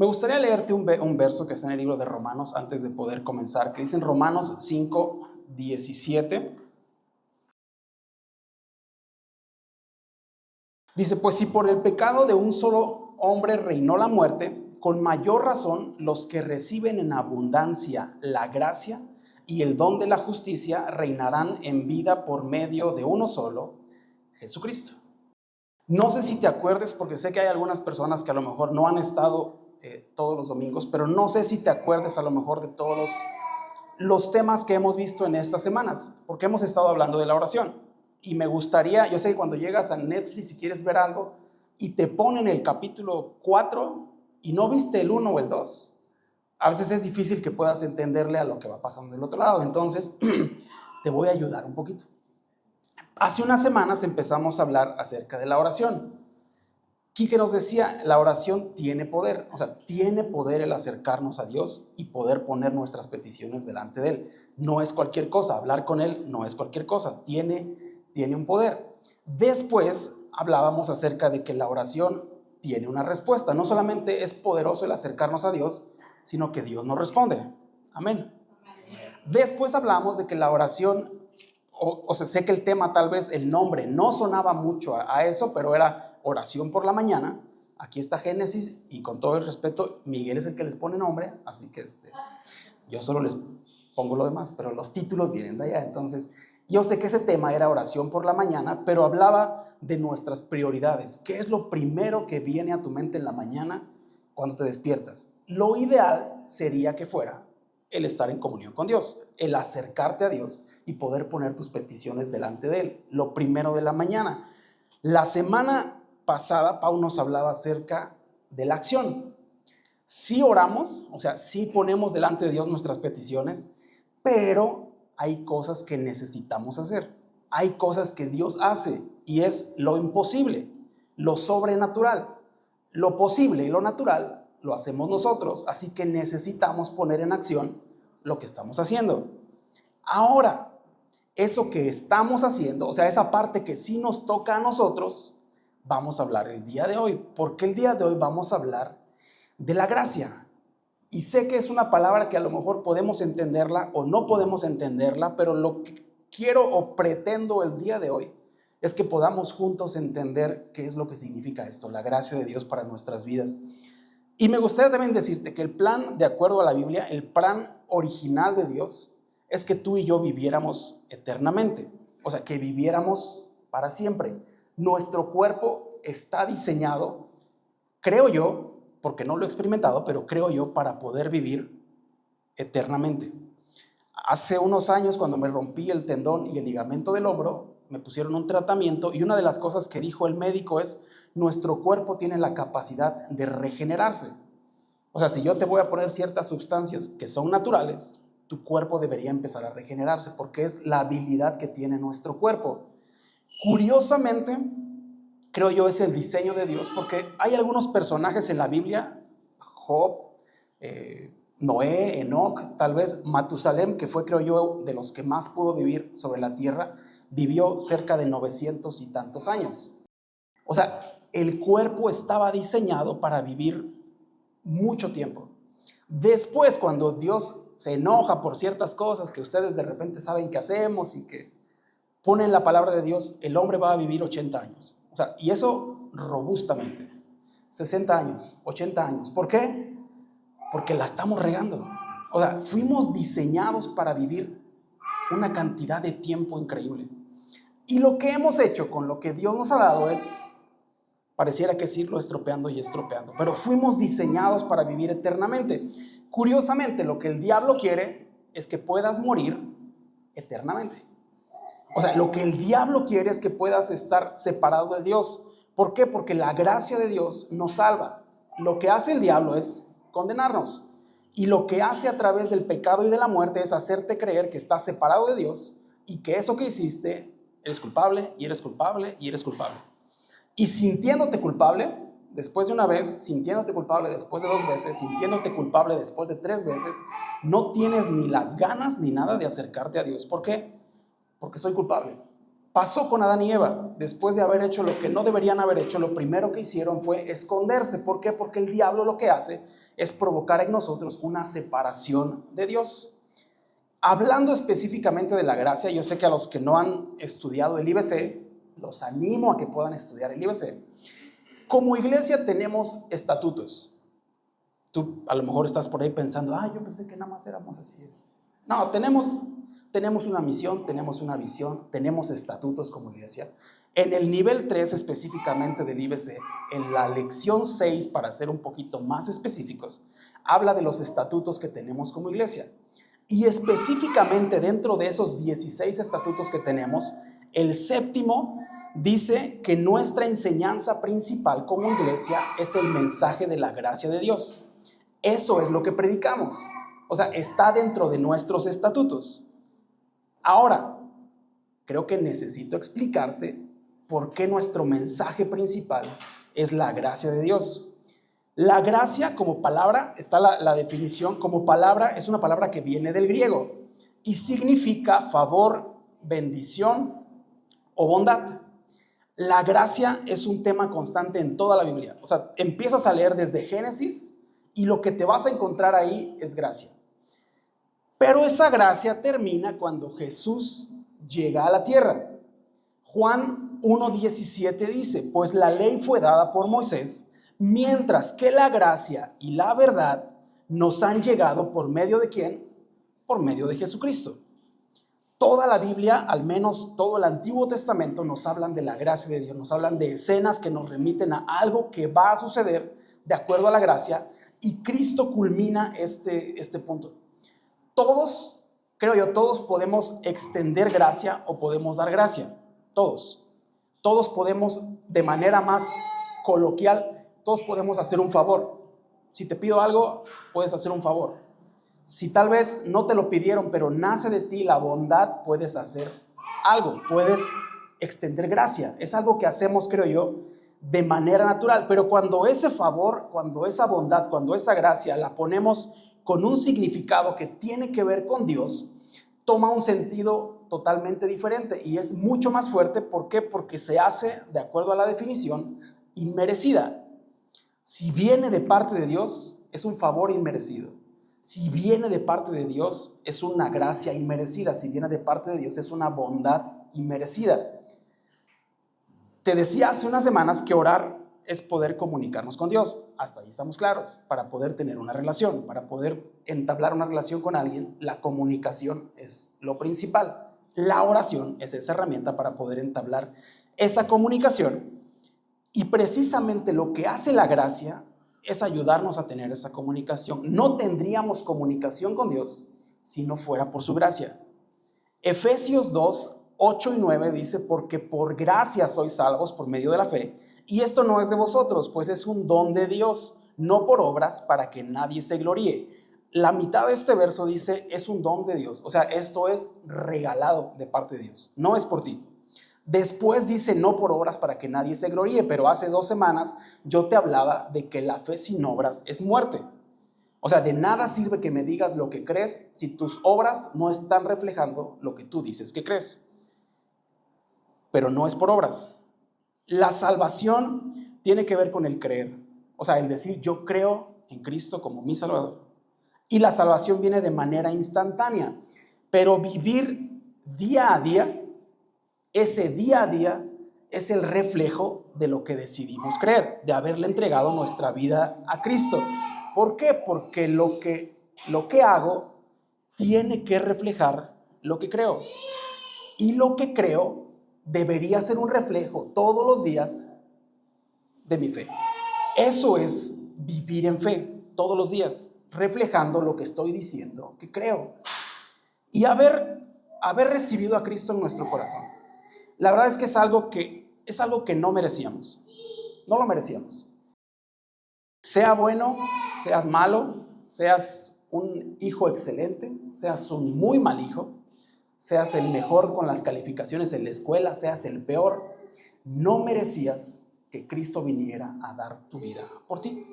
Me gustaría leerte un verso que está en el libro de Romanos antes de poder comenzar, que dice en Romanos 5:17. Dice, pues si por el pecado de un solo hombre reinó la muerte, con mayor razón los que reciben en abundancia la gracia y el don de la justicia reinarán en vida por medio de uno solo, Jesucristo. No sé si te acuerdes, porque sé que hay algunas personas que a lo mejor no han estado todos los domingos, pero no sé si te acuerdes a lo mejor de todos los temas que hemos visto en estas semanas, porque hemos estado hablando de la oración. Y me gustaría, yo sé que cuando llegas a Netflix y quieres ver algo y te ponen el capítulo 4 y no viste el 1 o el 2, a veces es difícil que puedas entenderle a lo que va pasando del otro lado. Entonces, te voy a ayudar un poquito. Hace unas semanas empezamos a hablar acerca de la oración. Quique nos decía, la oración tiene poder, o sea, tiene poder el acercarnos a Dios y poder poner nuestras peticiones delante de Él. No es cualquier cosa, hablar con Él no es cualquier cosa, tiene un poder. Después hablábamos acerca de que la oración tiene una respuesta. No solamente es poderoso el acercarnos a Dios, sino que Dios nos responde. Amén. Después hablamos de que la oración, o sea, sé que el tema, tal vez el nombre no sonaba mucho a eso, pero era oración por la mañana. Aquí está Génesis y con todo el respeto, Miguel es el que les pone nombre, así que yo solo les pongo lo demás, pero los títulos vienen de allá. Entonces, yo sé que ese tema era oración por la mañana, pero hablaba de nuestras prioridades. ¿Qué es lo primero que viene a tu mente en la mañana cuando te despiertas? Lo ideal sería que fuera el estar en comunión con Dios, el acercarte a Dios y poder poner tus peticiones delante de Él, lo primero de la mañana. La semana pasada, Pau nos hablaba acerca de la acción. Sí oramos, o sea, sí ponemos delante de Dios nuestras peticiones, pero hay cosas que necesitamos hacer. Hay cosas que Dios hace y es lo imposible, lo sobrenatural. Lo posible y lo natural lo hacemos nosotros, así que necesitamos poner en acción lo que estamos haciendo. Ahora, eso que estamos haciendo, o sea, esa parte que sí nos toca a nosotros, vamos a hablar el día de hoy, porque el día de hoy vamos a hablar de la gracia. Y sé que es una palabra que a lo mejor podemos entenderla o no podemos entenderla, pero lo que quiero o pretendo el día de hoy es que podamos juntos entender qué es lo que significa esto, la gracia de Dios para nuestras vidas. Y me gustaría también decirte que el plan, de acuerdo a la Biblia, el plan original de Dios es que tú y yo viviéramos eternamente, o sea, que viviéramos para siempre. Nuestro cuerpo está diseñado, creo yo, porque no lo he experimentado, pero creo yo, para poder vivir eternamente. Hace unos años, cuando me rompí el tendón y el ligamento del hombro, me pusieron un tratamiento y una de las cosas que dijo el médico es: nuestro cuerpo tiene la capacidad de regenerarse. O sea, si yo te voy a poner ciertas sustancias que son naturales, tu cuerpo debería empezar a regenerarse porque es la habilidad que tiene nuestro cuerpo. Curiosamente, creo yo, es el diseño de Dios, porque hay algunos personajes en la Biblia, Job, Noé, Enoc, tal vez Matusalem, que fue, creo yo, de los que más pudo vivir sobre la tierra, vivió cerca de 900 y tantos años. O sea, el cuerpo estaba diseñado para vivir mucho tiempo. Después, cuando Dios se enoja por ciertas cosas que ustedes de repente saben que hacemos y que ponen la palabra de Dios, el hombre va a vivir 80 años. O sea, y eso robustamente. 60 años, 80 años. ¿Por qué? Porque la estamos regando. O sea, fuimos diseñados para vivir una cantidad de tiempo increíble. Y lo que hemos hecho con lo que Dios nos ha dado es, pareciera que es irlo estropeando y estropeando, pero fuimos diseñados para vivir eternamente. Curiosamente, lo que el diablo quiere es que puedas morir eternamente. O sea, lo que el diablo quiere es que puedas estar separado de Dios. ¿Por qué? Porque la gracia de Dios nos salva. Lo que hace el diablo es condenarnos. Y lo que hace a través del pecado y de la muerte es hacerte creer que estás separado de Dios y que eso que hiciste, eres culpable y eres culpable y eres culpable. Y sintiéndote culpable después de una vez, sintiéndote culpable después de 2 veces, sintiéndote culpable después de 3 veces, no tienes ni las ganas ni nada de acercarte a Dios. ¿Por qué? Porque soy culpable. Pasó con Adán y Eva. Después de haber hecho lo que no deberían haber hecho, lo primero que hicieron fue esconderse. ¿Por qué? Porque el diablo lo que hace es provocar en nosotros una separación de Dios. Hablando específicamente de la gracia, yo sé que a los que no han estudiado el IBC, los animo a que puedan estudiar el IBC. Como iglesia tenemos estatutos. Tú a lo mejor estás por ahí pensando, yo pensé que nada más éramos así. No, tenemos una misión, tenemos una visión, tenemos estatutos como iglesia. En el nivel 3 específicamente del IBC, en la lección 6, para ser un poquito más específicos, habla de los estatutos que tenemos como iglesia. Y específicamente dentro de esos 16 estatutos que tenemos, el 7º dice que nuestra enseñanza principal como iglesia es el mensaje de la gracia de Dios. Eso es lo que predicamos. O sea, está dentro de nuestros estatutos. Ahora, creo que necesito explicarte por qué nuestro mensaje principal es la gracia de Dios. La gracia como palabra, está la definición, como palabra es una palabra que viene del griego y significa favor, bendición o bondad. La gracia es un tema constante en toda la Biblia. O sea, empiezas a leer desde Génesis y lo que te vas a encontrar ahí es gracia. Pero esa gracia termina cuando Jesús llega a la tierra. Juan 1:17 dice, pues la ley fue dada por Moisés, mientras que la gracia y la verdad nos han llegado por medio de ¿quién? Por medio de Jesucristo. Toda la Biblia, al menos todo el Antiguo Testamento, nos hablan de la gracia de Dios, nos hablan de escenas que nos remiten a algo que va a suceder de acuerdo a la gracia, y Cristo culmina este punto. Todos, creo yo, todos podemos extender gracia o podemos dar gracia. Todos podemos, de manera más coloquial, todos podemos hacer un favor. Si te pido algo, puedes hacer un favor. Si tal vez no te lo pidieron, pero nace de ti la bondad, puedes hacer algo, puedes extender gracia. Es algo que hacemos, creo yo, de manera natural. Pero cuando ese favor, cuando esa bondad, cuando esa gracia la ponemos con un significado que tiene que ver con Dios, toma un sentido totalmente diferente y es mucho más fuerte. ¿Por qué? Porque se hace, de acuerdo a la definición, inmerecida. Si viene de parte de Dios, es un favor inmerecido. Si viene de parte de Dios, es una gracia inmerecida. Si viene de parte de Dios, es una bondad inmerecida. Te decía hace unas semanas que orar es poder comunicarnos con Dios. Hasta ahí estamos claros. Para poder tener una relación, para poder entablar una relación con alguien, la comunicación es lo principal. La oración es esa herramienta para poder entablar esa comunicación. Y precisamente lo que hace la gracia es ayudarnos a tener esa comunicación. No tendríamos comunicación con Dios si no fuera por su gracia. Efesios 2, 8 y 9 dice, porque por gracia sois salvos por medio de la fe, y esto no es de vosotros, pues es un don de Dios, no por obras, para que nadie se gloríe. La mitad de este verso dice, es un don de Dios, o sea, esto es regalado de parte de Dios, no es por ti. Después dice, no por obras para que nadie se gloríe, pero hace 2 semanas yo te hablaba de que la fe sin obras es muerte. O sea, de nada sirve que me digas lo que crees si tus obras no están reflejando lo que tú dices que crees. Pero no es por obras. La salvación tiene que ver con el creer. O sea, el decir yo creo en Cristo como mi Salvador. Y la salvación viene de manera instantánea. Pero vivir día a día, ese día a día es el reflejo de lo que decidimos creer, de haberle entregado nuestra vida a Cristo. ¿Por qué? Porque lo que hago tiene que reflejar lo que creo. Y lo que creo debería ser un reflejo todos los días de mi fe. Eso es vivir en fe todos los días, reflejando lo que estoy diciendo que creo. Y haber recibido a Cristo en nuestro corazón. La verdad es que es algo que no merecíamos. No lo merecíamos. Sea bueno, seas malo, seas un hijo excelente, seas un muy mal hijo, seas el mejor con las calificaciones en la escuela, seas el peor, no merecías que Cristo viniera a dar tu vida por ti.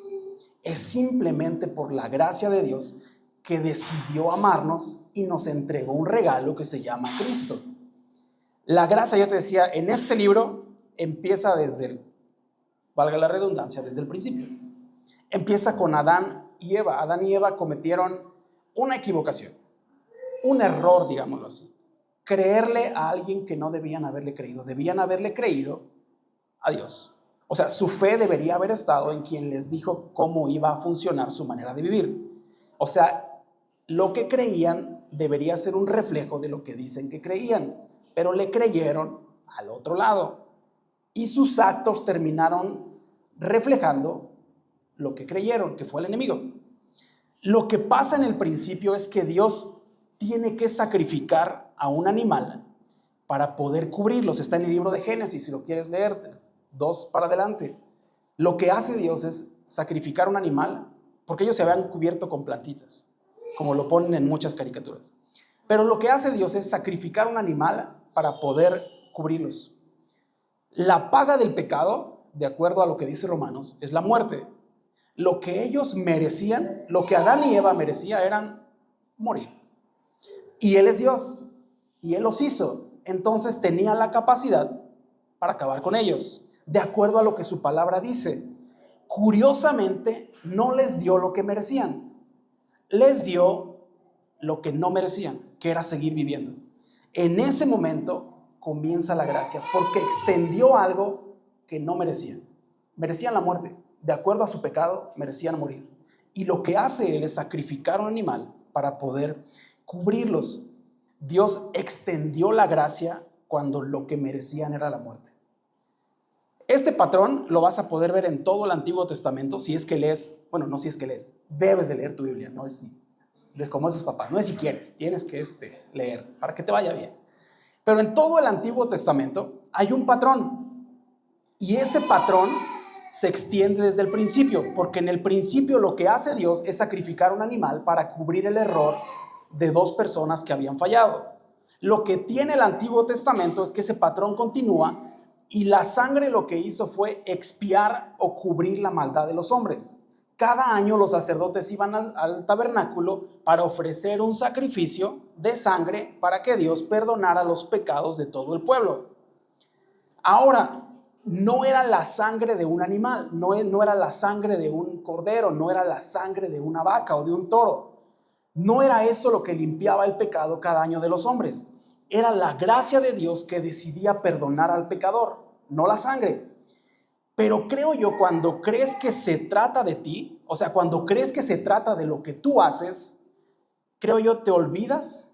Es simplemente por la gracia de Dios que decidió amarnos y nos entregó un regalo que se llama Cristo. La gracia, yo te decía, en este libro empieza valga la redundancia, desde el principio. Empieza con Adán y Eva. Adán y Eva cometieron una equivocación, un error, digámoslo así. Creerle a alguien que no debían haberle creído. Debían haberle creído a Dios. O sea, su fe debería haber estado en quien les dijo cómo iba a funcionar su manera de vivir. O sea, lo que creían debería ser un reflejo de lo que dicen que creían, pero le creyeron al otro lado. Y sus actos terminaron reflejando lo que creyeron, que fue el enemigo. Lo que pasa en el principio es que Dios tiene que sacrificar a un animal para poder cubrirlos. Está en el libro de Génesis, si lo quieres leer, 2 para adelante. Lo que hace Dios es sacrificar un animal, porque ellos se habían cubierto con plantitas, como lo ponen en muchas caricaturas. Pero lo que hace Dios es sacrificar un animal para poder cubrirlos. La paga del pecado, de acuerdo a lo que dice Romanos, es la muerte. Lo que ellos merecían, lo que Adán y Eva merecían, eran morir. Y Él es Dios, y Él los hizo. Entonces tenía la capacidad para acabar con ellos, de acuerdo a lo que su palabra dice. Curiosamente, no les dio lo que merecían. Les dio lo que no merecían, que era seguir viviendo. En ese momento comienza la gracia, porque extendió algo que no merecían. Merecían la muerte. De acuerdo a su pecado, merecían morir. Y lo que hace Él es sacrificar un animal para poder cubrirlos. Dios extendió la gracia cuando lo que merecían era la muerte. Este patrón lo vas a poder ver en todo el Antiguo Testamento si es que lees, bueno, no si es que lees, debes de leer tu Biblia, no es si, es como esos papás, no es si quieres, tienes que leer para que te vaya bien. Pero en todo el Antiguo Testamento hay un patrón y ese patrón se extiende desde el principio, porque en el principio lo que hace Dios es sacrificar un animal para cubrir el error de 2 personas que habían fallado. Lo que tiene el Antiguo Testamento es que ese patrón continúa y la sangre lo que hizo fue expiar o cubrir la maldad de los hombres. Cada año los sacerdotes iban al tabernáculo para ofrecer un sacrificio de sangre para que Dios perdonara los pecados de todo el pueblo. Ahora, no era la sangre de un animal, no era la sangre de un cordero, no era la sangre de una vaca o de un toro. No era eso lo que limpiaba el pecado cada año de los hombres. Era la gracia de Dios que decidía perdonar al pecador, no la sangre. Pero creo yo, cuando crees que se trata de ti, o sea, cuando crees que se trata de lo que tú haces, creo yo te olvidas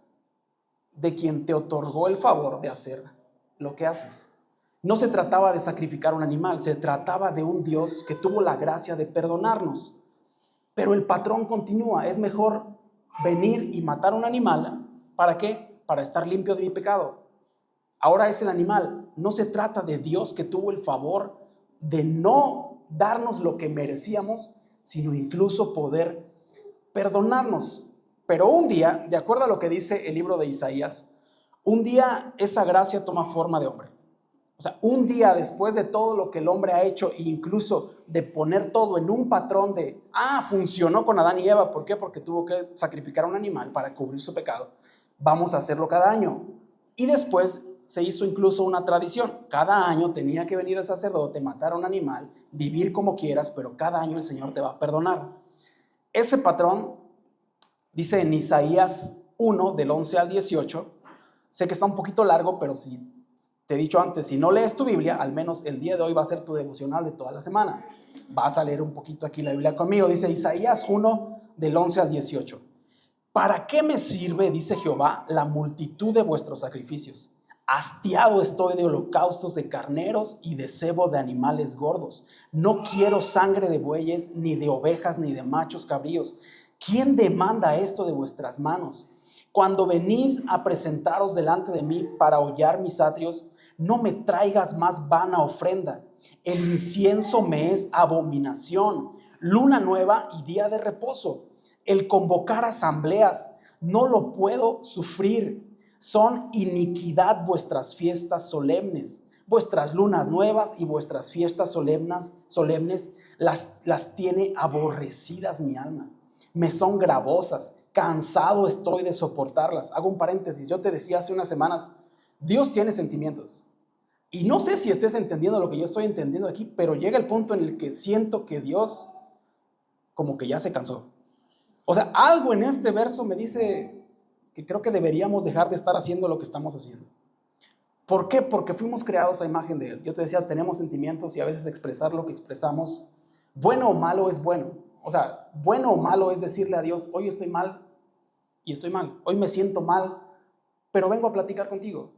de quien te otorgó el favor de hacer lo que haces. No se trataba de sacrificar un animal, se trataba de un Dios que tuvo la gracia de perdonarnos. Pero el patrón continúa, es mejor venir y matar un animal, ¿para qué? Para estar limpio de mi pecado. Ahora es el animal, no se trata de Dios que tuvo el favor de no darnos lo que merecíamos, sino incluso poder perdonarnos. Pero un día, de acuerdo a lo que dice el libro de Isaías, un día esa gracia toma forma de hombre. O sea, un día después de todo lo que el hombre ha hecho, e incluso de poner todo en un patrón de, funcionó con Adán y Eva. ¿Por qué? Porque tuvo que sacrificar a un animal para cubrir su pecado. Vamos a hacerlo cada año. Y después se hizo incluso una tradición. Cada año tenía que venir el sacerdote, matar a un animal, vivir como quieras, pero cada año el Señor te va a perdonar. Ese patrón dice en Isaías 1, del 11 al 18. Sé que está un poquito largo, pero si te he dicho antes, si no lees tu Biblia, al menos el día de hoy va a ser tu devocional de toda la semana. Vas a leer un poquito aquí la Biblia conmigo. Dice Isaías 1, del 11 al 18. ¿Para qué me sirve, dice Jehová, la multitud de vuestros sacrificios? Hastiado estoy de holocaustos de carneros y de cebo de animales gordos. No quiero sangre de bueyes, ni de ovejas, ni de machos cabríos. ¿Quién demanda esto de vuestras manos? Cuando venís a presentaros delante de mí para hollar mis atrios, no me traigas más vana ofrenda. El incienso me es abominación, luna nueva y día de reposo. El convocar asambleas, no lo puedo sufrir. Son iniquidad vuestras fiestas solemnes, vuestras lunas nuevas y vuestras fiestas solemnes las tiene aborrecidas mi alma. Me son gravosas, cansado estoy de soportarlas. Hago un paréntesis, yo te decía hace unas semanas, Dios tiene sentimientos. Y no sé si estés entendiendo lo que yo estoy entendiendo aquí, pero llega el punto en el que siento que Dios como que ya se cansó. O sea, algo en este verso me dice que creo que deberíamos dejar de estar haciendo lo que estamos haciendo. ¿Por qué? Porque fuimos creados a imagen de Él. Yo te decía, tenemos sentimientos y a veces expresar lo que expresamos, bueno o malo, es bueno. O sea, bueno o malo es decirle a Dios, hoy estoy mal y estoy mal. Hoy me siento mal, pero vengo a platicar contigo.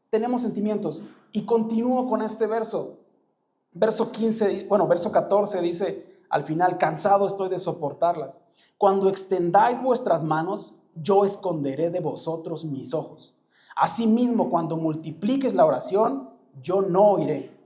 Tenemos sentimientos. Y continúo con este verso. Verso 15, verso 14 dice, al final, cansado estoy de soportarlas. Cuando extendáis vuestras manos, yo esconderé de vosotros mis ojos. Asimismo, cuando multipliques la oración, yo no oiré.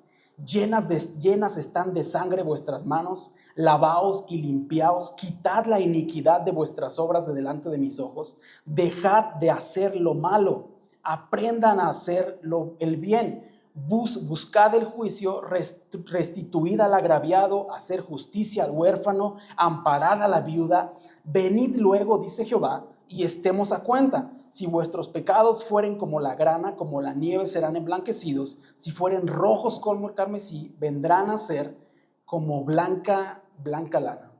Llenas están de sangre vuestras manos, lavaos y limpiaos, quitad la iniquidad de vuestras obras de delante de mis ojos, dejad de hacer lo malo, aprendan a hacer el bien, buscad el juicio, restituid al agraviado, hacer justicia al huérfano, amparad a la viuda, venid luego, dice Jehová, y estemos a cuenta. Si vuestros pecados fueren como la grana, como la nieve serán emblanquecidos. Si fueren rojos como el carmesí, vendrán a ser como blanca lana.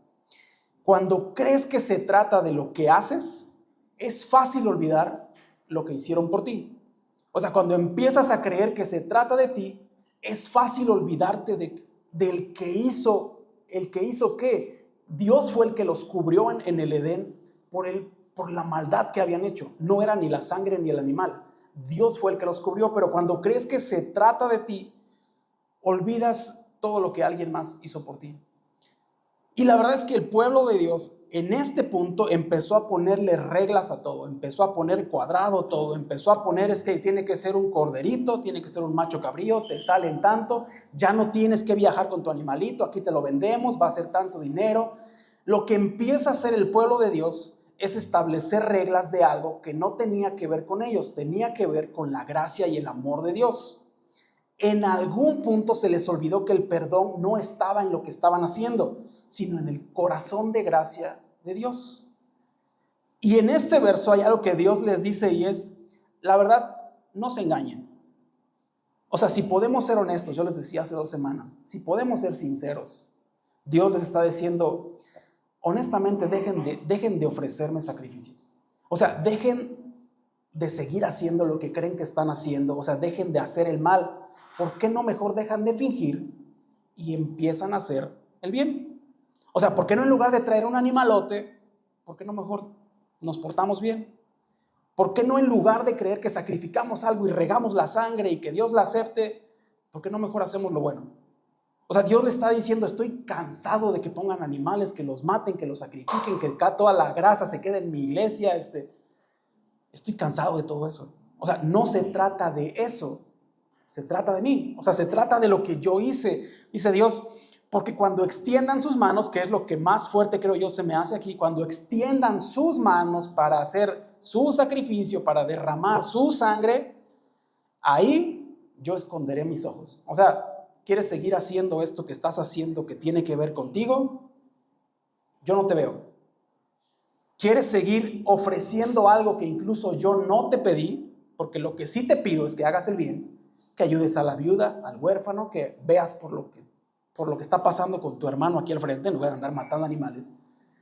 Cuando crees que se trata de lo que haces, es fácil olvidar lo que hicieron por ti. O sea, cuando empiezas a creer que se trata de ti, es fácil olvidarte del que hizo, que Dios fue el que los cubrió en el Edén por la maldad que habían hecho. No era ni la sangre ni el animal. Dios fue el que los cubrió, pero cuando crees que se trata de ti, olvidas todo lo que alguien más hizo por ti. Y la verdad es que el pueblo de Dios en este punto empezó a ponerle reglas a todo, empezó a poner cuadrado todo, empezó a poner es que tiene que ser un corderito, tiene que ser un macho cabrío, te salen tanto, ya no tienes que viajar con tu animalito, aquí te lo vendemos, va a ser tanto dinero. Lo que empieza a hacer el pueblo de Dios es establecer reglas de algo que no tenía que ver con ellos, tenía que ver con la gracia y el amor de Dios. En algún punto se les olvidó que el perdón no estaba en lo que estaban haciendo, sino en el corazón de gracia de Dios. Y en este verso hay algo que Dios les dice y es, la verdad, no se engañen. O sea, si podemos ser honestos, yo les decía hace 2 semanas, si podemos ser sinceros, Dios les está diciendo, honestamente, dejen de ofrecerme sacrificios. O sea, dejen de seguir haciendo lo que creen que están haciendo. O sea, dejen de hacer el mal. ¿Por qué no mejor dejan de fingir y empiezan a hacer el bien? O sea, ¿por qué no en lugar de traer un animalote, por qué no mejor nos portamos bien? ¿Por qué no en lugar de creer que sacrificamos algo y regamos la sangre y que Dios la acepte, por qué no mejor hacemos lo bueno? O sea, Dios le está diciendo, estoy cansado de que pongan animales, que los maten, que los sacrifiquen, que toda la grasa se quede en mi iglesia. Estoy cansado de todo eso. O sea, no se trata de eso, se trata de mí. O sea, se trata de lo que yo hice, dice Dios, porque cuando extiendan sus manos, que es lo que más fuerte creo yo se me hace aquí, cuando extiendan sus manos para hacer su sacrificio, para derramar su sangre, ahí yo esconderé mis ojos. O sea, ¿quieres seguir haciendo esto que estás haciendo que tiene que ver contigo? Yo no te veo. ¿Quieres seguir ofreciendo algo que incluso yo no te pedí? Porque lo que sí te pido es que hagas el bien, que ayudes a la viuda, al huérfano, que veas por lo que está pasando con tu hermano aquí al frente, en lugar de andar matando animales.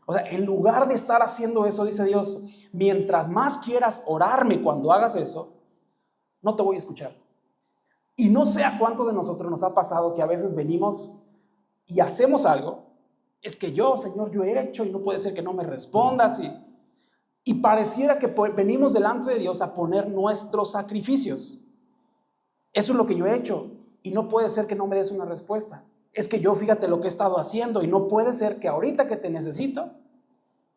O sea, en lugar de estar haciendo eso, dice Dios, mientras más quieras orarme cuando hagas eso, no te voy a escuchar. Y no sé a cuántos de nosotros nos ha pasado que a veces venimos y hacemos algo. Es que yo, Señor, yo he hecho y no puede ser que no me respondas. Y pareciera que venimos delante de Dios a poner nuestros sacrificios. Eso es lo que yo he hecho y no puede ser que no me des una respuesta. Es que yo, fíjate lo que he estado haciendo y no puede ser que ahorita que te necesito,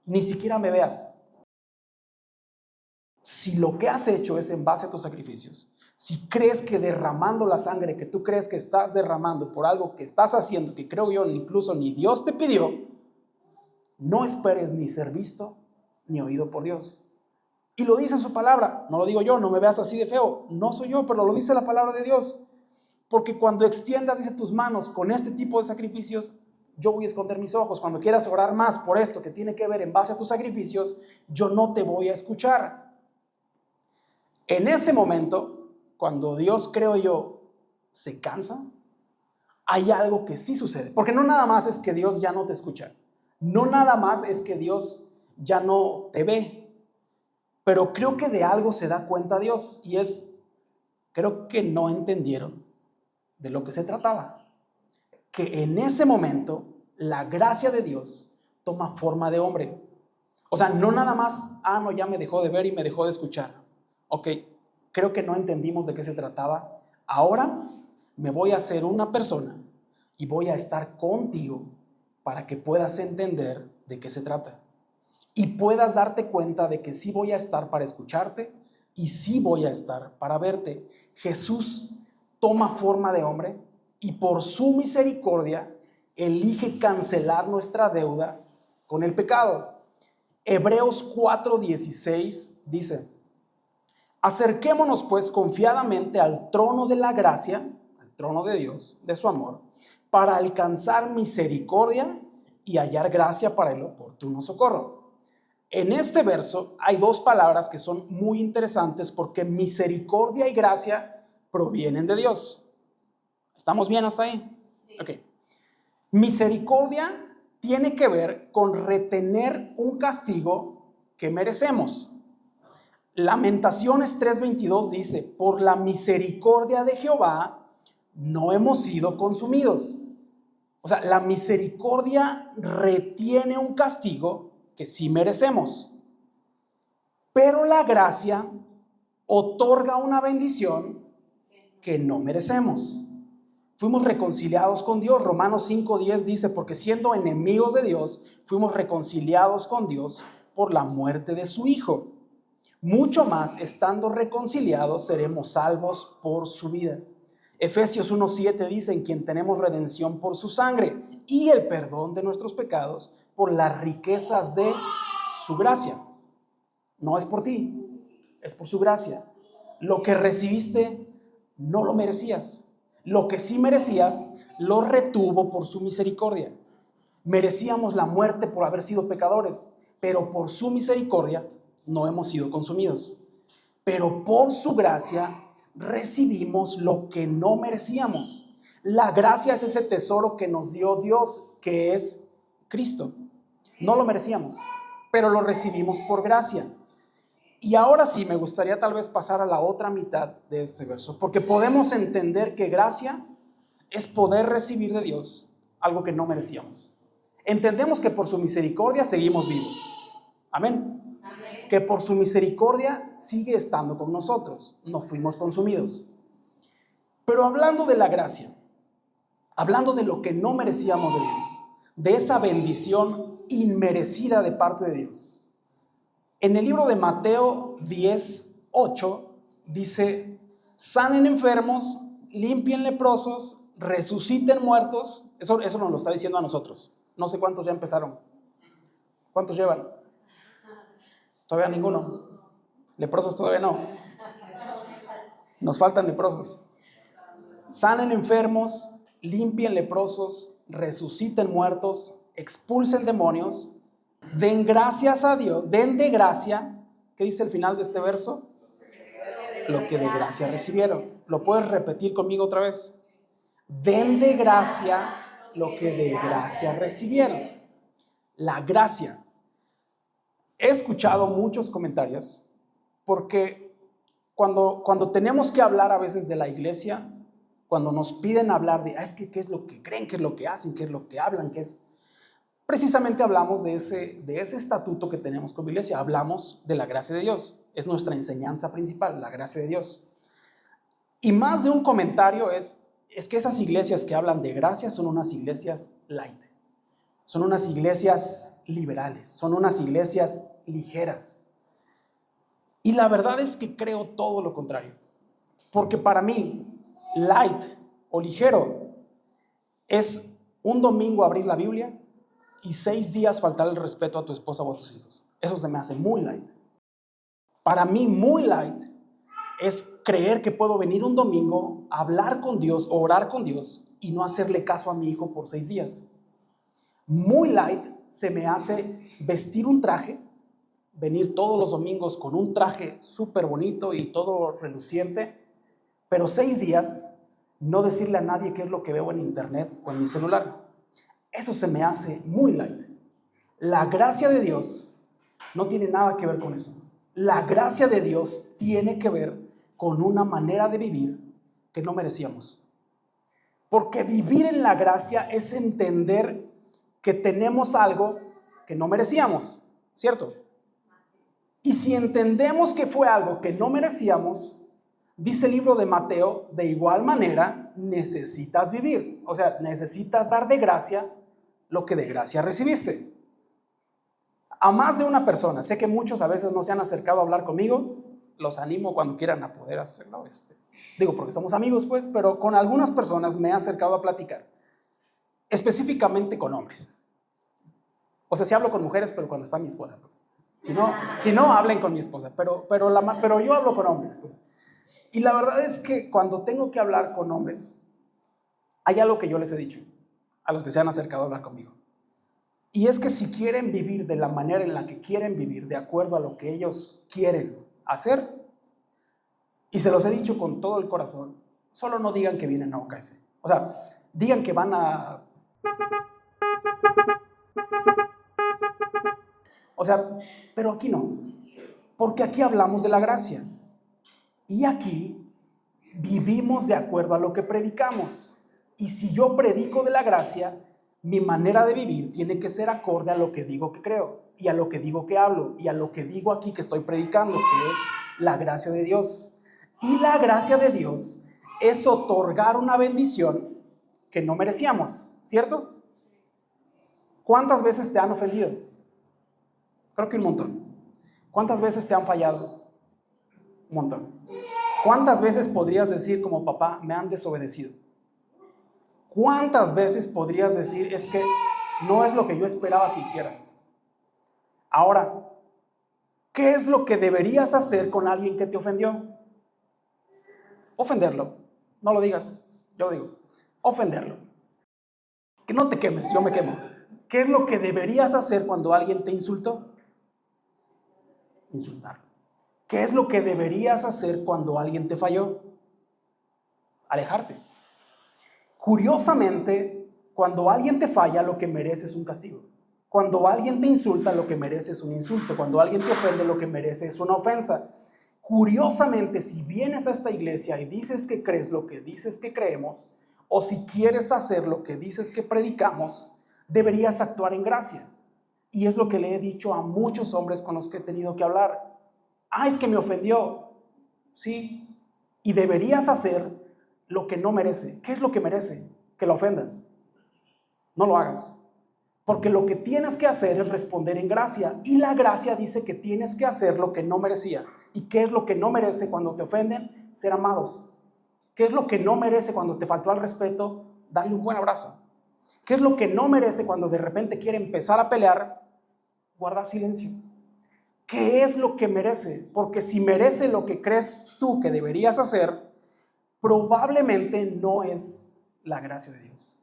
ni siquiera me veas. Si lo que has hecho es en base a tus sacrificios, si crees que derramando la sangre que tú crees que estás derramando por algo que estás haciendo, que creo yo incluso ni Dios te pidió, no esperes ni ser visto ni oído por Dios. Y lo dice su palabra, no lo digo yo, no me veas así de feo, no soy yo, pero lo dice la palabra de Dios. Porque cuando extiendas, dice, tus manos con este tipo de sacrificios, yo voy a esconder mis ojos. Cuando quieras orar más por esto que tiene que ver en base a tus sacrificios, yo no te voy a escuchar. En ese momento, cuando Dios, creo yo, se cansa, hay algo que sí sucede. Porque no nada más es que Dios ya no te escucha. No nada más es que Dios ya no te ve. Pero creo que de algo se da cuenta Dios y creo que no entendieron de lo que se trataba. Que en ese momento la gracia de Dios toma forma de hombre. O sea, no nada más, no, ya me dejó de ver y me dejó de escuchar. Ok, creo que no entendimos de qué se trataba. Ahora me voy a hacer una persona y voy a estar contigo para que puedas entender de qué se trata. Y puedas darte cuenta de que sí voy a estar para escucharte y sí voy a estar para verte. Jesús toma forma de hombre y por su misericordia elige cancelar nuestra deuda con el pecado. Hebreos 4:16 dice: acerquémonos pues confiadamente al trono de la gracia, al trono de Dios, de su amor, para alcanzar misericordia y hallar gracia para el oportuno socorro. En este verso hay dos palabras que son muy interesantes porque misericordia y gracia provienen de Dios. ¿Estamos bien hasta ahí? Sí. Ok. Misericordia tiene que ver con retener un castigo que merecemos. Lamentaciones 3:22 dice: por la misericordia de Jehová no hemos sido consumidos. O sea, la misericordia retiene un castigo que sí merecemos. Pero la gracia otorga una bendición que no merecemos. Fuimos reconciliados con Dios. Romanos 5:10 dice: porque siendo enemigos de Dios, fuimos reconciliados con Dios por la muerte de su Hijo. Mucho más, estando reconciliados, seremos salvos por su vida. Efesios 1:7 dice: en quien tenemos redención por su sangre y el perdón de nuestros pecados por las riquezas de su gracia. No es por ti, es por su gracia. Lo que recibiste no lo merecías. Lo que sí merecías, lo retuvo por su misericordia. Merecíamos la muerte por haber sido pecadores, pero por su misericordia no hemos sido consumidos. Pero por su gracia recibimos lo que no merecíamos. La gracia es ese tesoro que nos dio Dios, que es Cristo. No lo merecíamos, pero lo recibimos por gracia. Y ahora sí, me gustaría tal vez pasar a la otra mitad de este verso, porque podemos entender que gracia es poder recibir de Dios algo que no merecíamos. Entendemos que por su misericordia seguimos vivos. Amén. Amén. Que por su misericordia sigue estando con nosotros. No fuimos consumidos. Pero hablando de la gracia, hablando de lo que no merecíamos de Dios, de esa bendición inmerecida de parte de Dios, en el libro de Mateo 10:8 dice: sanen enfermos, limpien leprosos, resuciten muertos. Eso nos lo está diciendo a nosotros. No sé cuántos ya empezaron. ¿Cuántos llevan? Todavía ninguno. Leprosos todavía no. Nos faltan leprosos. Sanen enfermos, limpien leprosos, resuciten muertos, expulsen demonios. Den gracias a Dios, den de gracia. ¿Qué dice el final de este verso? Lo que de gracia recibieron. ¿Lo puedes repetir conmigo otra vez? Den de gracia lo que de gracia recibieron. La gracia. He escuchado muchos comentarios porque cuando tenemos que hablar a veces de la iglesia, cuando nos piden hablar de, es que qué es lo que creen, qué es lo que hacen, qué es lo que hablan, qué es... Precisamente hablamos de ese estatuto que tenemos como iglesia, hablamos de la gracia de Dios. Es nuestra enseñanza principal, la gracia de Dios. Y más de un comentario es que esas iglesias que hablan de gracia son unas iglesias light, son unas iglesias liberales, son unas iglesias ligeras. Y la verdad es que creo todo lo contrario, porque para mí, light o ligero es un domingo abrir la Biblia y 6 días faltar el respeto a tu esposa o a tus hijos. Eso se me hace muy light. Para mí, muy light es creer que puedo venir un domingo, hablar con Dios, orar con Dios y no hacerle caso a mi hijo por 6 días. Muy light se me hace vestir un traje, venir todos los domingos con un traje súper bonito y todo reluciente, pero 6 días no decirle a nadie qué es lo que veo en internet o en mi celular. Eso se me hace muy light. La gracia de Dios No tiene nada que ver con eso. La gracia de Dios tiene que ver con una manera de vivir que no merecíamos. Porque vivir en la gracia es entender que tenemos algo que no merecíamos, ¿cierto? Y si entendemos que fue algo que no merecíamos, dice el libro de Mateo, de igual manera necesitas vivir. O sea, necesitas dar de gracia lo que de gracia recibiste. A más de una persona, sé que muchos a veces no se han acercado a hablar conmigo, los animo cuando quieran a poder hacerlo. Digo, porque somos amigos, pues, pero con algunas personas me he acercado a platicar, específicamente con hombres. O sea, sí hablo con mujeres, pero cuando está mi esposa, pues. Si no hablen con mi esposa, pero yo hablo con hombres, pues. Y la verdad es que cuando tengo que hablar con hombres, hay algo que yo les he dicho a los que se han acercado a hablar conmigo. Y es que si quieren vivir de la manera en la que quieren vivir, de acuerdo a lo que ellos quieren hacer, y se los he dicho con todo el corazón, solo no digan que vienen a OKS. O sea, digan que van a... O sea, pero aquí no, porque aquí hablamos de la gracia. Y aquí vivimos de acuerdo a lo que predicamos. Y si yo predico de la gracia, mi manera de vivir tiene que ser acorde a lo que digo que creo, y a lo que digo que hablo, y a lo que digo aquí que estoy predicando, que es la gracia de Dios. Y la gracia de Dios es otorgar una bendición que no merecíamos, ¿cierto? ¿Cuántas veces te han ofendido? Creo que un montón. ¿Cuántas veces te han fallado? Un montón. ¿Cuántas veces podrías decir como papá, me han desobedecido? ¿Cuántas veces podrías decir, es que no es lo que yo esperaba que hicieras? Ahora, ¿qué es lo que deberías hacer con alguien que te ofendió? Ofenderlo. No lo digas, yo lo digo. Ofenderlo. Que no te quemes, yo me quemo. ¿Qué es lo que deberías hacer cuando alguien te insultó? Insultarlo. ¿Qué es lo que deberías hacer cuando alguien te falló? Alejarte. Curiosamente, cuando alguien te falla, lo que merece es un castigo. Cuando alguien te insulta, lo que merece es un insulto. Cuando alguien te ofende, lo que merece es una ofensa. Curiosamente, si vienes a esta iglesia y dices que crees lo que dices que creemos, o si quieres hacer lo que dices que predicamos, deberías actuar en gracia. Y es lo que le he dicho a muchos hombres con los que he tenido que hablar. Es que me ofendió. Sí, y deberías hacer lo que no merece. ¿Qué es lo que merece? Que lo ofendas. No lo hagas. Porque lo que tienes que hacer es responder en gracia. Y la gracia dice que tienes que hacer lo que no merecía. ¿Y qué es lo que no merece cuando te ofenden? Ser amados. ¿Qué es lo que no merece cuando te faltó al respeto? Darle un buen abrazo. ¿Qué es lo que no merece cuando de repente quiere empezar a pelear? Guardar silencio. ¿Qué es lo que merece? Porque si merece lo que crees tú que deberías hacer, probablemente no es la gracia de Dios.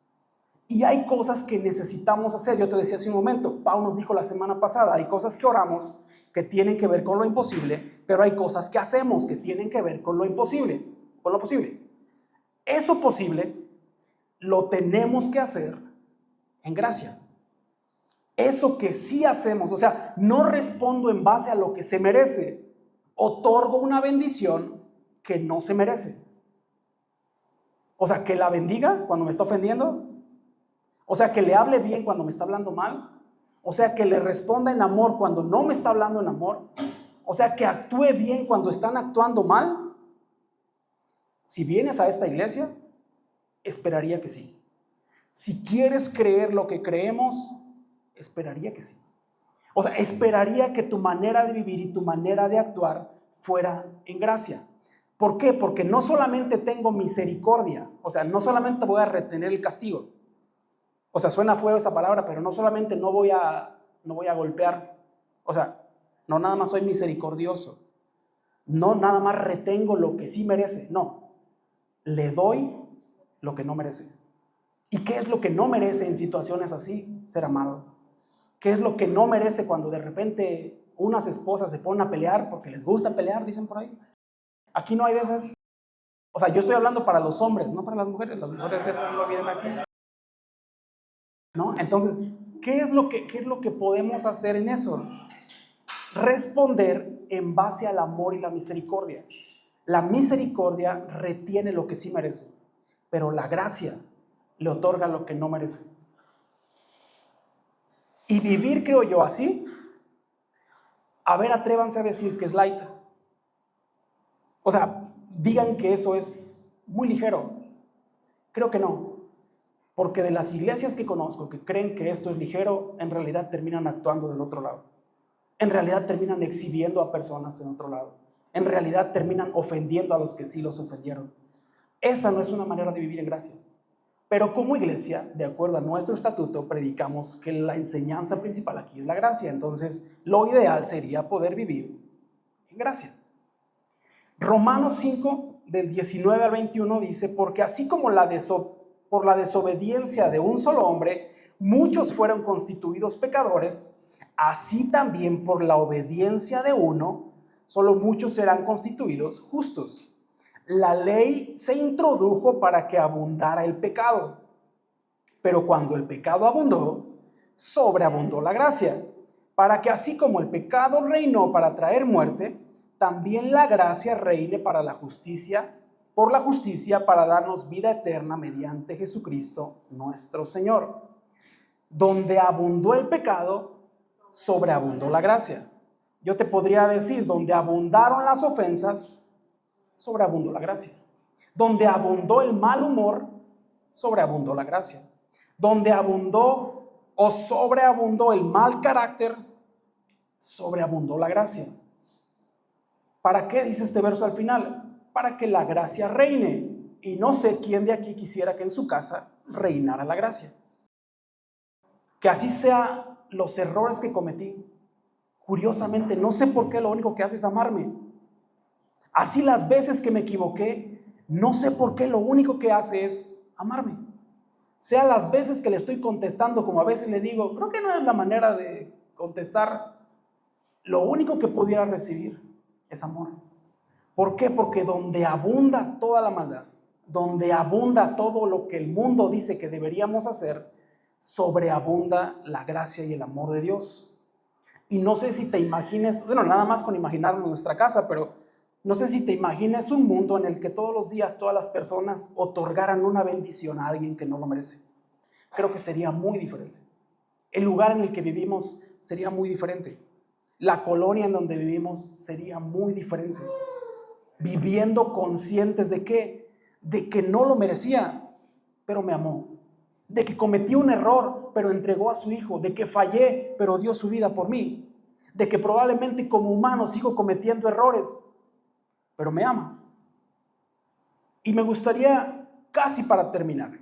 Y hay cosas que necesitamos hacer. Yo te decía hace un momento, Pau nos dijo la semana pasada, hay cosas que oramos que tienen que ver con lo imposible, pero hay cosas que hacemos que tienen que ver con lo imposible, con lo posible. Eso posible lo tenemos que hacer en gracia. Eso que sí hacemos, o sea, no respondo en base a lo que se merece, otorgo una bendición que no se merece. O sea, que la bendiga cuando me está ofendiendo, o sea, que le hable bien cuando me está hablando mal, o sea, que le responda en amor cuando no me está hablando en amor, o sea, que actúe bien cuando están actuando mal. Si vienes a esta iglesia, esperaría que sí. Si quieres creer lo que creemos, esperaría que sí. O sea, esperaría que tu manera de vivir y tu manera de actuar fuera en gracia. ¿Por qué? Porque no solamente tengo misericordia, o sea, no solamente voy a retener el castigo. O sea, suena feo esa palabra, pero no solamente no voy a golpear. O sea, no nada más soy misericordioso. No nada más retengo lo que sí merece. No, le doy lo que no merece. ¿Y qué es lo que no merece en situaciones así? Ser amado. ¿Qué es lo que no merece cuando de repente unas esposas se ponen a pelear porque les gusta pelear, dicen por ahí? Aquí no hay de esas. O sea, yo estoy hablando para los hombres, no para las mujeres. Las mujeres de esas no vienen aquí, ¿no? Entonces, ¿qué es lo que podemos hacer en eso? responder en base al amor y la misericordia. La misericordia retiene lo que sí merece, pero la gracia le otorga lo que no merece. Y vivir, creo yo, así, a ver, atrévanse a decir que es light. O sea, digan que eso es muy ligero. Creo que no, porque de las iglesias que conozco que creen que esto es ligero, en realidad terminan actuando del otro lado. En realidad terminan exhibiendo a personas en otro lado. En realidad terminan ofendiendo a los que sí los ofendieron. Esa no es una manera de vivir en gracia. Pero como iglesia, de acuerdo a nuestro estatuto, predicamos que la enseñanza principal aquí es la gracia. Entonces, lo ideal sería poder vivir en gracia. Romanos 5, del 19 al 21 dice, porque así como por la desobediencia de un solo hombre, muchos fueron constituidos pecadores, así también por la obediencia de uno, solo muchos serán constituidos justos. La ley se introdujo para que abundara el pecado, pero cuando el pecado abundó, sobreabundó la gracia, para que así como el pecado reinó para traer muerte, también la gracia reine para la justicia, por la justicia para darnos vida eterna mediante Jesucristo nuestro Señor. Donde abundó el pecado, sobreabundó la gracia. Yo te podría decir, donde abundaron las ofensas, sobreabundó la gracia. Donde abundó el mal humor, sobreabundó la gracia. Donde abundó o sobreabundó el mal carácter, sobreabundó la gracia. ¿Para qué dice este verso al final? Para que la gracia reine. Y no sé quién de aquí quisiera que en su casa reinara la gracia. Que así sea los errores que cometí. Curiosamente, no sé por qué lo único que hace es amarme. Así las veces que me equivoqué, no sé por qué lo único que hace es amarme. Sea las veces que le estoy contestando, como a veces le digo, creo que no es la manera de contestar, lo único que pudiera recibir es amor. ¿Por qué? Porque donde abunda toda la maldad, donde abunda todo lo que el mundo dice que deberíamos hacer, sobreabunda la gracia y el amor de Dios. Y no sé si te imagines, bueno, nada más con imaginarnos nuestra casa, pero no sé si te imagines un mundo en el que todos los días todas las personas otorgaran una bendición a alguien que no lo merece. Creo que sería muy diferente. El lugar en el que vivimos sería muy diferente. La colonia en donde vivimos sería muy diferente. Viviendo conscientes de qué, de que no lo merecía, pero me amó. De que cometí un error, pero entregó a su hijo. De que fallé, pero dio su vida por mí. De que probablemente como humano sigo cometiendo errores, pero me ama. Y me gustaría, casi para terminar,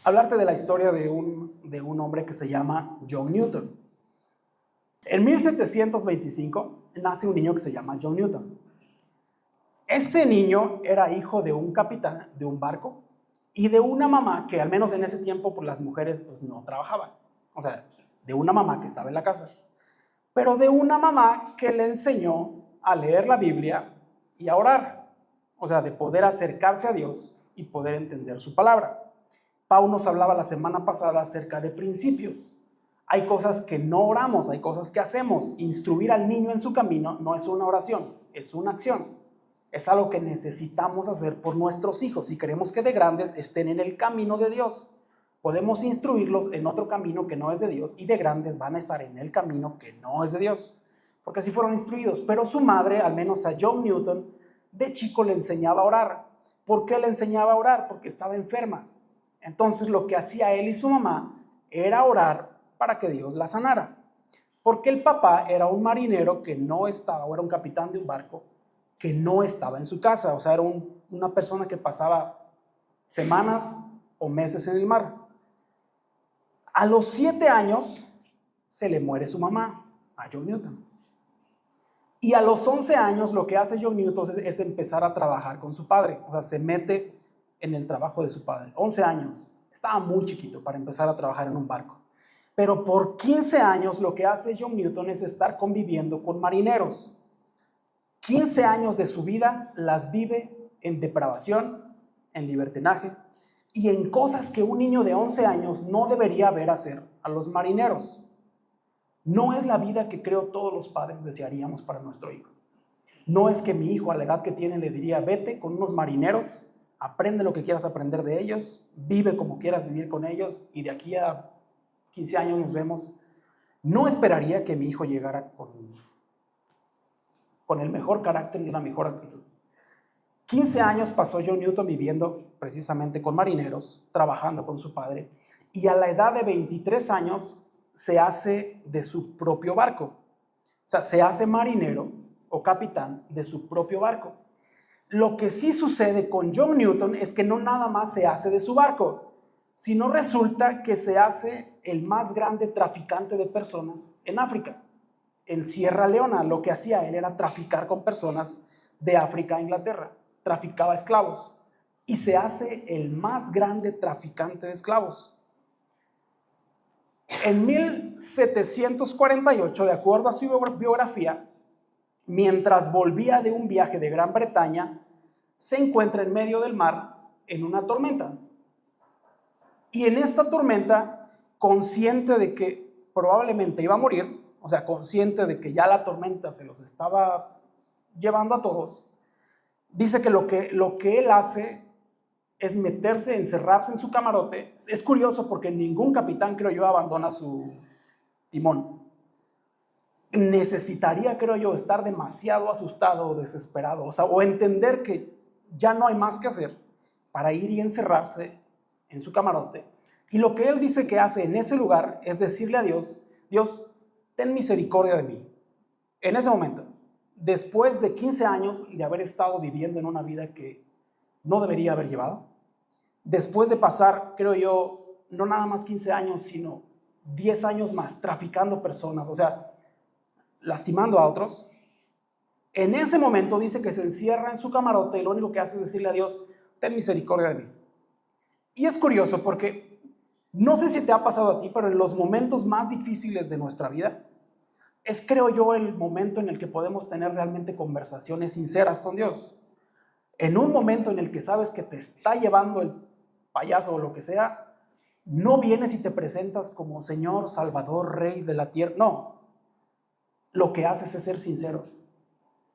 hablarte de la historia de un hombre que se llama John Newton. En 1725 nace un niño que se llama John Newton. Este niño era hijo de un capitán de un barco y de una mamá que, al menos en ese tiempo, pues las mujeres pues no trabajaban. O sea, de una mamá que estaba en la casa, pero de una mamá que le enseñó a leer la Biblia y a orar. O sea, de poder acercarse a Dios y poder entender su palabra. Pau nos hablaba la semana pasada acerca de principios. Hay cosas que no oramos, hay cosas que hacemos. Instruir al niño en su camino no es una oración, es una acción. Es algo que necesitamos hacer por nuestros hijos si queremos que de grandes estén en el camino de Dios. Podemos instruirlos en otro camino que no es de Dios y de grandes van a estar en el camino que no es de Dios, porque así fueron instruidos. Pero su madre, al menos a John Newton, de chico le enseñaba a orar. ¿Por qué le enseñaba a orar? Porque estaba enferma. Entonces lo que hacía él y su mamá era orar para que Dios la sanara. Porque el papá era un marinero que no estaba, o era un capitán de un barco que no estaba en su casa. O sea, era una persona que pasaba semanas o meses en el mar. A los 7 años se le muere su mamá, a John Newton. Y a los 11 años lo que hace John Newton es empezar a trabajar con su padre. O sea, se mete en el trabajo de su padre. 11 años. Estaba muy chiquito para empezar a trabajar en un barco. Pero por 15 años lo que hace John Newton es estar conviviendo con marineros. 15 años de su vida las vive en depravación, en libertinaje y en cosas que un niño de 11 años no debería ver hacer a los marineros. no es la vida que creo todos los padres desearíamos para nuestro hijo. No es que mi hijo a la edad que tiene le diría, vete con unos marineros, aprende lo que quieras aprender de ellos, vive como quieras vivir con ellos y de aquí a 15 años nos vemos. No esperaría que mi hijo llegara con el mejor carácter y una mejor actitud. 15 años pasó John Newton viviendo precisamente con marineros, trabajando con su padre, y a la edad de 23 años se hace de su propio barco. O sea, se hace marinero o capitán de su propio barco. Lo que sí sucede con John Newton es que no nada más se hace de su barco, sino resulta que se hace el más grande traficante de personas en África. En Sierra Leona lo que hacía él era traficar con personas de África a Inglaterra, traficaba esclavos y se hace el más grande traficante de esclavos. En 1748, de acuerdo a su biografía, mientras volvía de un viaje de Gran Bretaña, se encuentra en medio del mar en una tormenta. Y en esta tormenta, consciente de que probablemente iba a morir, o sea, consciente de que ya la tormenta se los estaba llevando a todos, dice que lo que él hace es meterse, encerrarse en su camarote. Es curioso porque ningún capitán, creo yo, abandona su timón. Necesitaría, creo yo, estar demasiado asustado o desesperado, o entender que ya no hay más que hacer para ir y encerrarse en su camarote. Y lo que él dice que hace en ese lugar es decirle a Dios, Dios, ten misericordia de mí. En ese momento, después de 15 años de haber estado viviendo en una vida que no debería haber llevado, después de pasar, creo yo, no nada más 15 años, sino 10 años más traficando personas, o sea, lastimando a otros, en ese momento dice que se encierra en su camarote y lo único que hace es decirle a Dios, ten misericordia de mí. Y es curioso porque no sé si te ha pasado a ti, pero en los momentos más difíciles de nuestra vida, es, creo yo, el momento en el que podemos tener realmente conversaciones sinceras con Dios. En un momento en el que sabes que te está llevando el payaso o lo que sea, no vienes y te presentas como Señor, Salvador, Rey de la tierra. No, lo que haces es ser sincero.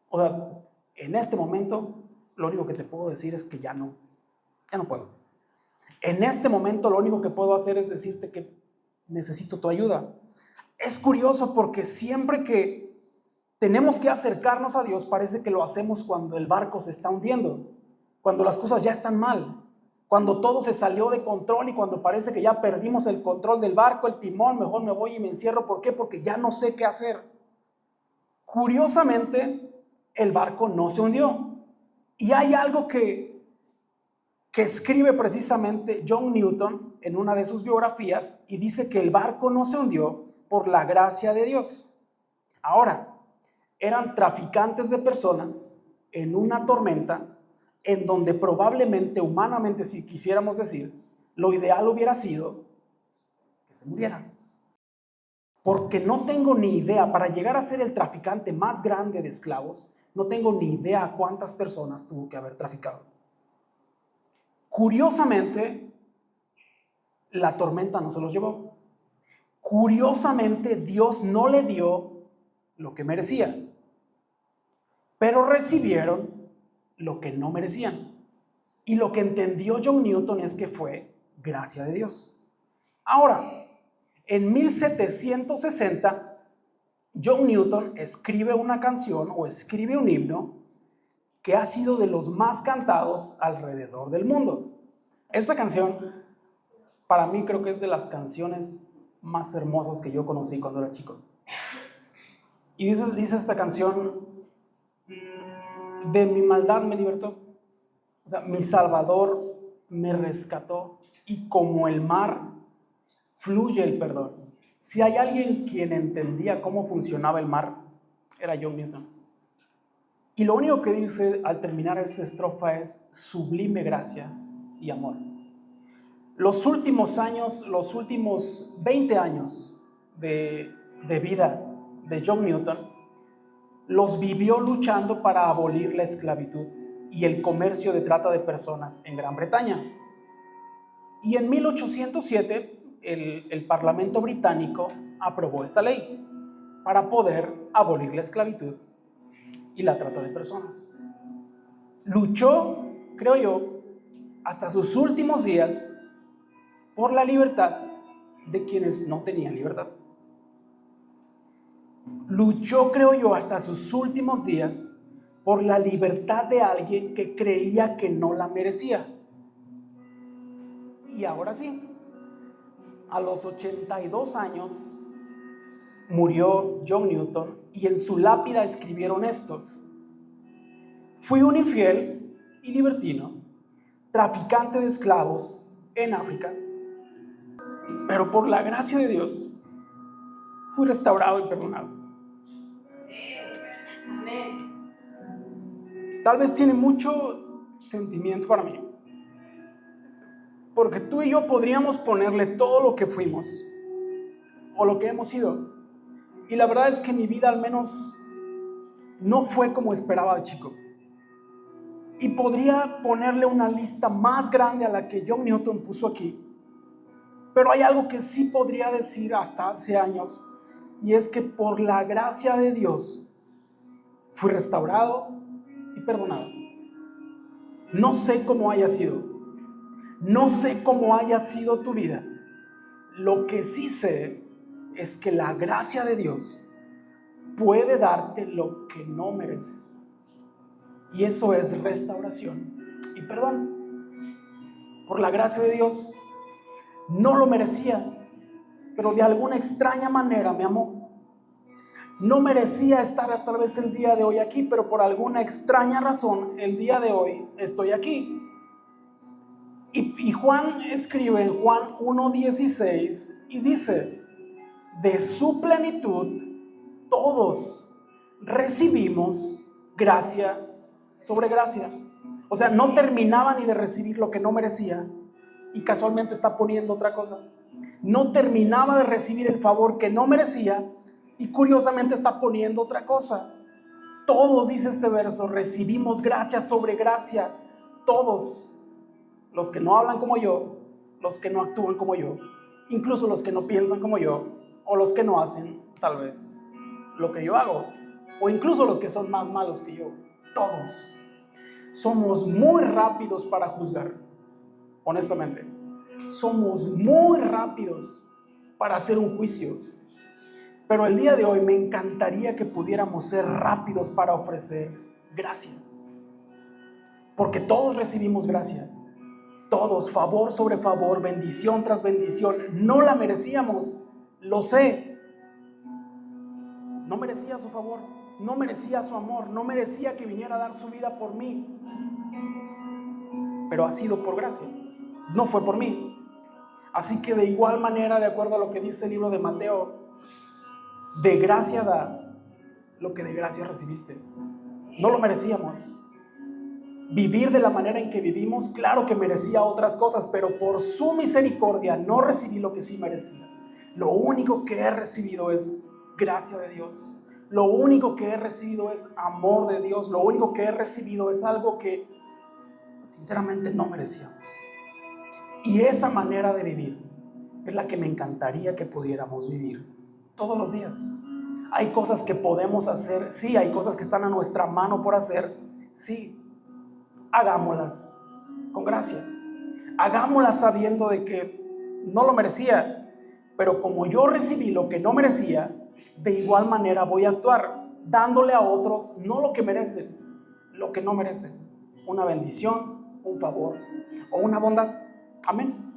O sea, en este momento, lo único que te puedo decir es que ya no puedo. En este momento, lo único que puedo hacer es decirte que necesito tu ayuda. Es curioso porque siempre que tenemos que acercarnos a Dios, parece que lo hacemos cuando el barco se está hundiendo, cuando las cosas ya están mal, cuando todo se salió de control y cuando parece que ya perdimos el control del barco, el timón, mejor me voy y me encierro. ¿Por qué? Porque ya no sé qué hacer. Curiosamente, el barco no se hundió. Y hay algo que escribe precisamente John Newton en una de sus biografías y dice que el barco no se hundió por la gracia de Dios. Ahora, eran traficantes de personas en una tormenta en donde probablemente, humanamente, si quisiéramos decir, lo ideal hubiera sido que se murieran. Porque no tengo ni idea, para llegar a ser el traficante más grande de esclavos, no tengo ni idea cuántas personas tuvo que haber traficado. Curiosamente, la tormenta no se los llevó. Curiosamente, Dios no le dio lo que merecía, pero recibieron lo que no merecían. Y lo que entendió John Newton es que fue gracia de Dios. Ahora, en 1760, John Newton escribe una canción o escribe un himno que ha sido de los más cantados alrededor del mundo. Esta canción, para mí, creo que es de las canciones más hermosas que yo conocí cuando era chico. Y dice esta canción, de mi maldad me libertó. O sea, mi Salvador me rescató y como el mar fluye el perdón. Si hay alguien quien entendía cómo funcionaba el mar, era John Newton. Y lo único que dice al terminar esta estrofa es sublime gracia y amor. Los últimos años, los últimos 20 años de vida de John Newton, los vivió luchando para abolir la esclavitud y el comercio de trata de personas en Gran Bretaña. Y en 1807 el Parlamento británico aprobó esta ley. para poder abolir la esclavitud y la trata de personas. Luchó, creo yo, hasta sus últimos días por la libertad de quienes no tenían libertad. Luchó, creo yo, hasta sus últimos días por la libertad de alguien que creía que no la merecía. Y ahora sí, a los 82 años murió John Newton y en su lápida escribieron esto: fui un infiel y libertino, traficante de esclavos en África, pero por la gracia de Dios fui restaurado y perdonado. Amén. Tal vez tiene mucho sentimiento para mí, porque tú y yo podríamos ponerle todo lo que fuimos o lo que hemos sido, y la verdad es que mi vida al menos no fue como esperaba de chico. Y podría ponerle una lista más grande a la que John Newton puso aquí. Pero hay algo que sí podría decir hasta hace años, y es que por la gracia de Dios fui restaurado y perdonado. No sé cómo haya sido, no sé cómo haya sido tu vida. Lo que sí sé es que la gracia de Dios puede darte lo que no mereces. Y eso es restauración y perdón. Por la gracia de Dios, no lo merecía, pero de alguna extraña manera me amó. No merecía estar tal vez el día de hoy aquí, pero por alguna extraña razón el día de hoy estoy aquí. Y Juan escribe en Juan 1:16 y dice: de su plenitud todos recibimos gracia sobre gracia. O sea, no terminaba ni de recibir lo que no merecía, y casualmente está poniendo otra cosa. No terminaba de recibir el favor que no merecía, y curiosamente está poniendo otra cosa. Todos, dice este verso, recibimos gracia sobre gracia. Todos, los que no hablan como yo, los que no actúan como yo, incluso los que no piensan como yo, o los que no hacen tal vez lo que yo hago, o incluso los que son más malos que yo. Todos somos muy rápidos para juzgar, honestamente. Somos muy rápidos para hacer un juicio. Pero el día de hoy me encantaría que pudiéramos ser rápidos para ofrecer gracia. Porque todos recibimos gracia. Todos, favor sobre favor, bendición tras bendición. No la merecíamos, lo sé. No merecía su favor, no merecía su amor, no merecía que viniera a dar su vida por mí. Pero ha sido por gracia, no fue por mí. Así que de igual manera, de acuerdo a lo que dice el libro de Mateo, de gracia da lo que de gracia recibiste. No lo merecíamos. Vivir de la manera en que vivimos, claro que merecía otras cosas, pero por su misericordia no recibí lo que sí merecía. Lo único que he recibido es gracia de Dios. Lo único que he recibido es amor de Dios. Lo único que he recibido es algo que sinceramente no merecíamos. Y esa manera de vivir es la que me encantaría que pudiéramos vivir todos los días. Hay cosas que podemos hacer, sí, hay cosas que están a nuestra mano por hacer, sí. Hagámoslas con gracia. Hagámoslas sabiendo de que no lo merecía, pero como yo recibí lo que no merecía, de igual manera voy a actuar, dándole a otros no lo que merecen, lo que no merecen. Una bendición, un favor o una bondad. Amén.